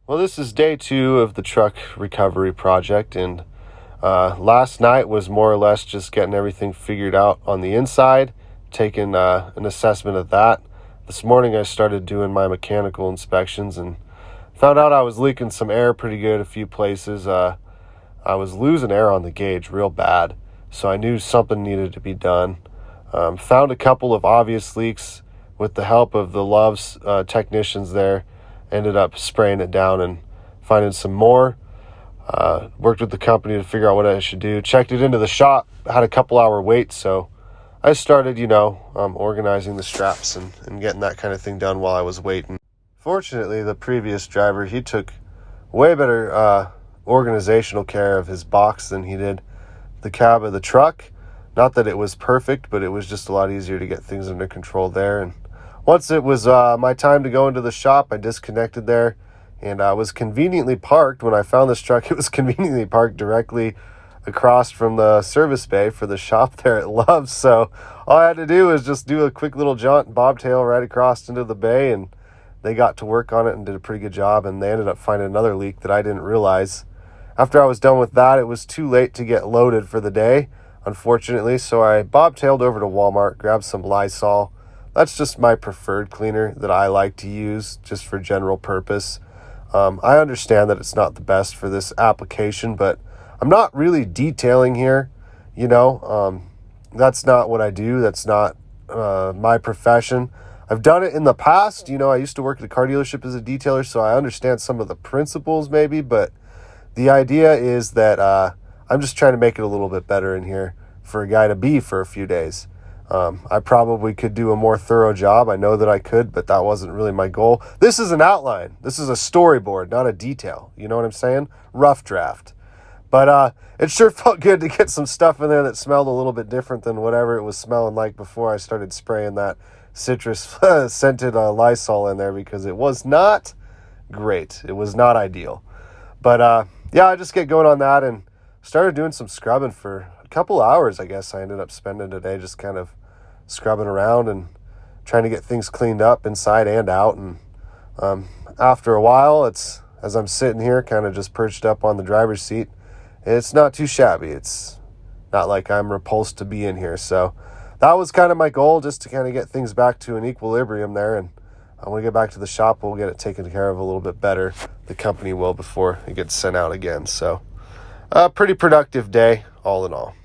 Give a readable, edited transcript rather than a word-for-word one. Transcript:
Well, this is day 2 of the truck recovery project, and last night was more or less just getting everything figured out on the inside, taking an assessment of that. This morning I started doing my mechanical inspections and found out I was leaking some air pretty good a few places. I was losing air on the gauge real bad, so I knew something needed to be done. Found a couple of obvious leaks with the help of the Love's technicians there. Ended up spraying it down and finding some more. Worked with the company to figure out what I should do. Checked it into the shop. Had a couple hour wait, so I started, organizing the straps and getting that kind of thing done while I was waiting. Fortunately, the previous driver, he took way better organizational care of his box than he did the cab of the truck. Not that it was perfect, but it was just a lot easier to get things under control there. And once it was my time to go into the shop, I disconnected there, and I was conveniently parked. When I found this truck, it was conveniently parked directly across from the service bay for the shop there at Love's. So all I had to do was just do a quick little jaunt and bobtail right across into the bay, and they got to work on it and did a pretty good job, and they ended up finding another leak that I didn't realize. After I was done with that, it was too late to get loaded for the day, unfortunately, so I bobtailed over to Walmart, grabbed some Lysol. That's just my preferred cleaner that I like to use just for general purpose. I understand that it's not the best for this application, but I'm not really detailing here. That's not what I do. That's not my profession. I've done it in the past. I used to work at a car dealership as a detailer, so I understand some of the principles maybe, but the idea is that I'm just trying to make it a little bit better in here for a guy to be for a few days. I probably could do a more thorough job. I know that I could, but that wasn't really my goal. This is an outline. This is a storyboard, not a detail. You know what I'm saying? Rough draft. But it sure felt good to get some stuff in there that smelled a little bit different than whatever it was smelling like before I started spraying that citrus scented Lysol in there, because it was not great. It was not ideal. But I just get going on that and started doing some scrubbing for a couple hours. I guess I ended up spending today just kind of scrubbing around and trying to get things cleaned up inside and out. And after a while, as I'm sitting here kind of just perched up on the driver's seat, it's not too shabby. It's not like I'm repulsed to be in here. So that was kind of my goal, just to kind of get things back to an equilibrium there. And when we get back to the shop, we'll get it taken care of a little bit better. The company will, before it gets sent out again. So pretty productive day all in all.